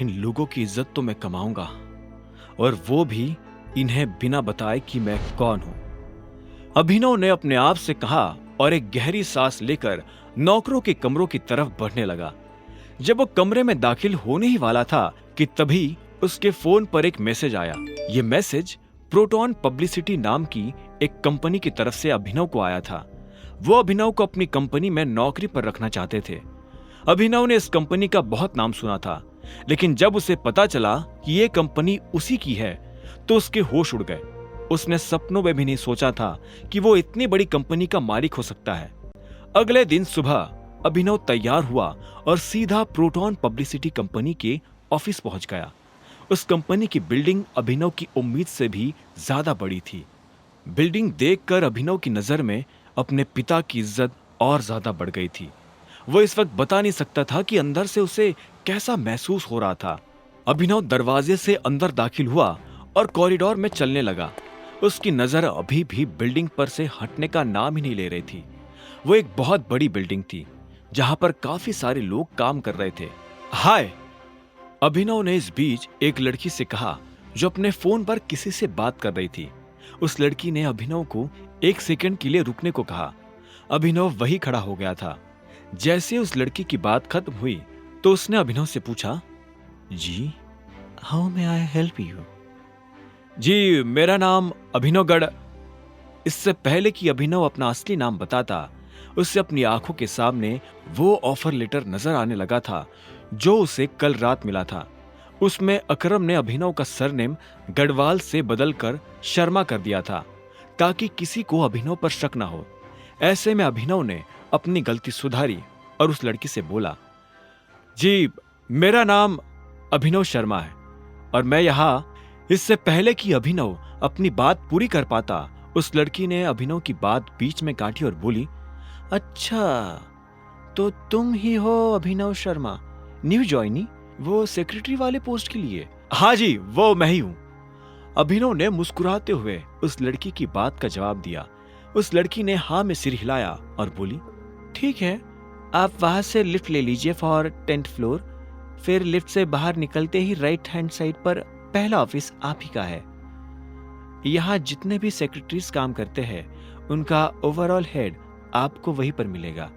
इन लोगों की इज्जत तो मैं कमाऊंगा, और वो भी इन्हें बिना बताए कि मैं कौन हूं। अभिनव ने अपने आप से कहा और एक गहरी सांस लेकर नौकरों के कमरों की तरफ बढ़ने लगा। जब वो कमरे में दाखिल होने ही वाला था कि तभी उसके फोन पर एक मैसेज आया। ये मैसेज प्रोटॉन पब्लिसिटी नाम की एक कंपनी की तरफ से अभिनव को आया था। वो अभिनव को अपनी कंपनी में नौकरी पर रखना चाहते थे। अभिनव ने इस कंपनी का बहुत नाम सुना था, लेकिन जब उसे पता चला कि ये कंपनी उसी की है तो उसके होश उड़ गए। उसने सपनों में भी नहीं सोचा था कि वो इतनी बड़ी कंपनी का मालिक हो सकता है। अगले दिन सुबह अभिनव तैयार हुआ और सीधा प्रोटॉन पब्लिसिटी कंपनी के ऑफिस पहुंच गया। उस कंपनी की बिल्डिंग अभिनव की उम्मीद से भी ज्यादा बड़ी थी। बिल्डिंग देखकर अभिनव की नजर में अपने पिता की इज्जत और ज्यादा बढ़ गई थी। वो इस वक्त बता नहीं सकता था कि अंदर से उसे कैसा महसूस हो रहा था। अभिनव दरवाजे से अंदर दाखिल हुआ और कॉरिडोर में चलने लगा। उसकी नजर अभी भी बिल्डिंग पर से हटने का नाम ही नहीं ले रही थी। वो एक बहुत बड़ी बिल्डिंग थी जहां पर काफी सारे लोग काम कर रहे थे। हाय, अभिनव ने इस बीच एक लड़की से कहा जो अपने फोन पर किसी से बात कर रही थी। उस लड़की ने अभिनव को एक सेकंड के लिए रुकने को कहा। अभिनव वही खड़ा हो गया था। जैसे उस लड़की की बात खत्म हुई तो उसने अभिनव से पूछा, जी, how may I help you? जी, मेरा नाम अभिनव गढ़। इससे पहले कि अभिनव अपना असली नाम बताता, उसे अपनी आंखों के सामने वो ऑफर लेटर नजर आने लगा था जो उसे कल रात मिला था। उसमें अकरम ने अभिनव का सरनेम गढ़वाल से बदलकर शर्मा कर दिया था ताकि किसी को अभिनव पर शक ना हो। ऐसे में अभिनव ने अपनी गलती सुधारी और उस लड़की से बोला, जी, मेरा नाम अभिनव शर्मा है और मैं यहाँ। इससे पहले कि अभिनव अपनी बात पूरी कर पाता, उस लड़की ने अभिनव की बात बीच में काटी और बोली, अच्छा, तो तुम ही हो अभिनव शर्मा, न्यू ज्वाइनी, वो सेक्रेटरी वाले पोस्ट के लिए? हाँ जी, वो मैं ही हूँ। अभिनव ने मुस्कुराते हुए उस लड़की की बात का जवाब दिया। उस लड़की ने हाँ में सिर हिलाया और बोली, ठीक है, आप वहां से लिफ्ट ले लीजिए फॉर 10th फ्लोर। फिर लिफ्ट से बाहर निकलते ही राइट हैंड साइड पर पहला ऑफिस आप ही का है। यहाँ जितने भी सेक्रेटरीज काम करते हैं उनका ओवरऑल हेड आपको वहीं पर मिलेगा।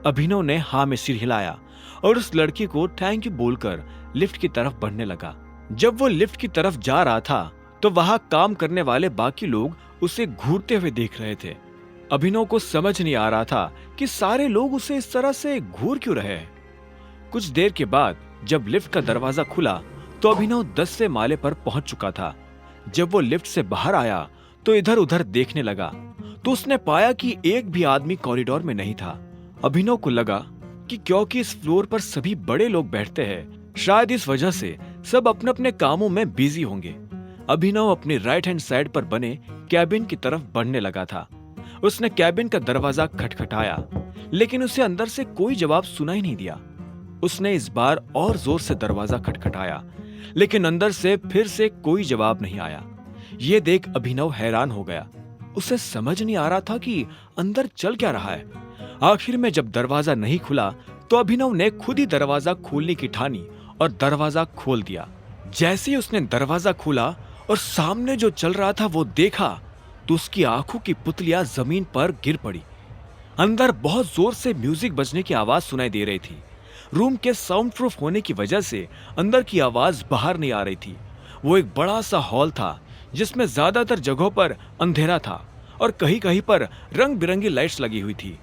अभिनव ने हाँ में सिर हिलाया और उस लड़की को थैंक यू बोलकर लिफ्ट की तरफ बढ़ने लगा। जब वो लिफ्ट की तरफ जा रहा था तो वहां काम करने वाले बाकी लोग उसे घूरते हुए देख रहे थे। अभिनव को समझ नहीं आ रहा था कि सारे लोग उसे इस तरह से घूर क्यों रहे हैं। कुछ देर के बाद जब लिफ्ट का दरवाजा खुला तो अभिनव 10वें माले पर पहुंच चुका था। जब वो लिफ्ट से बाहर आया तो इधर उधर देखने लगा तो उसने पाया कि एक भी आदमी कॉरिडोर में नहीं था। अभिनव को लगा कि क्योंकि इस फ्लोर पर सभी बड़े लोग बैठते हैं, शायद इस वजह से सब अपने अपने कामों में बिजी होंगे। अभिनव अपने राइट हैंड साइड पर बने कैबिन की तरफ बढ़ने लगा था। उसने कैबिन का दरवाजा खटखटाया, लेकिन उसे अंदर से कोई जवाब सुनाई नहीं दिया। उसने इस बार और जोर से दरवाजा खटखटाया, लेकिन अंदर से फिर से कोई जवाब नहीं आया। ये देख अभिनव हैरान हो गया। उसे समझ नहीं आ रहा था कि अंदर चल क्या रहा है। आखिर में जब दरवाजा नहीं खुला तो अभिनव ने खुद ही दरवाजा खोलने की ठानी और दरवाजा खोल दिया। जैसे ही उसने दरवाजा खोला और सामने जो चल रहा था वो देखा तो उसकी आंखों की पुतलियां जमीन पर गिर पड़ी। अंदर बहुत जोर से म्यूजिक बजने की आवाज सुनाई दे रही थी। रूम के साउंड प्रूफ होने की वजह से अंदर की आवाज बाहर नहीं आ रही थी। वो एक बड़ा सा हॉल था जिसमें ज्यादातर जगहों पर अंधेरा था और कहीं कहीं पर रंग बिरंगी लाइट्स लगी हुई थी।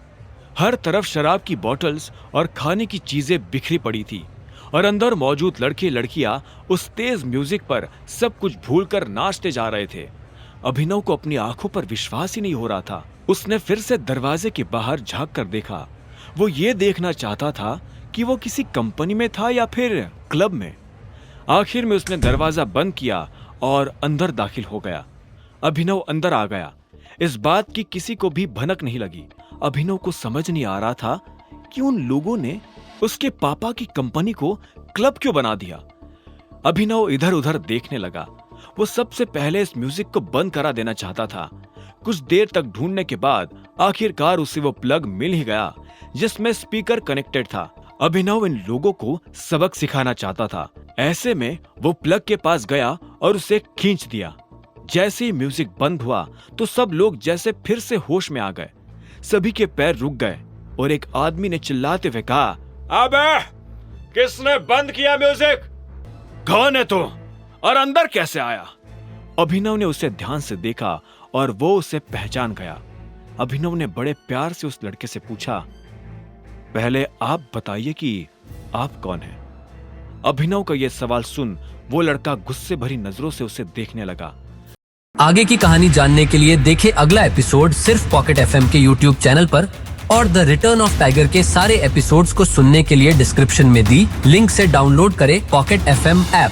हर तरफ शराब की बोतल्स और खाने की चीजें बिखरी पड़ी थी और अंदर मौजूद लड़के लड़कियां उस तेज म्यूजिक पर सब कुछ भूलकर नाचते जा रहे थे। अभिनव को अपनी आंखों पर विश्वास ही नहीं हो रहा था। उसने फिर से दरवाजे के बाहर झांक कर देखा। वो ये देखना चाहता था कि वो किसी कंपनी में था या फिर क्लब में। आखिर में उसने दरवाजा बंद किया और अंदर दाखिल हो गया। अभिनव अंदर आ गया। इस बात की किसी को भी भनक नहीं लगी। अभिनव को समझ नहीं आ रहा था कि उन लोगों ने उसके पापा की कंपनी को क्लब क्यों बना दिया। अभिनव इधर उधर देखने लगा। वो सबसे पहले इस म्यूजिक को बंद करा देना चाहता था। कुछ देर तक ढूंढने के बाद आखिरकार उसे वो प्लग मिल ही गया जिसमें स्पीकर कनेक्टेड था। अभिनव इन लोगों को सबक सिखाना चाहता था ऐसे में वो प्लग के पास गया और उसे खींच दिया। जैसे ही म्यूजिक बंद हुआ तो सब लोग जैसे फिर से होश में आ गए। सभी के पैर रुक गए और एक आदमी ने चिल्लाते हुए कहा, अबे किसने बंद किया म्यूजिक? कौन है तू और अंदर कैसे आया? अभिनव ने उसे ध्यान से देखा और वो उसे पहचान गया। अभिनव ने बड़े प्यार से उस लड़के से पूछा, पहले आप बताइए कि आप कौन हैं? अभिनव का यह सवाल सुन वो लड़का गुस्से भरी नजरों से उसे देखने लगा। आगे की कहानी जानने के लिए देखें अगला एपिसोड सिर्फ पॉकेट एफएम के यूट्यूब चैनल पर, और द रिटर्न ऑफ टाइगर के सारे एपिसोड्स को सुनने के लिए डिस्क्रिप्शन में दी लिंक से डाउनलोड करें पॉकेट एफएम ऐप।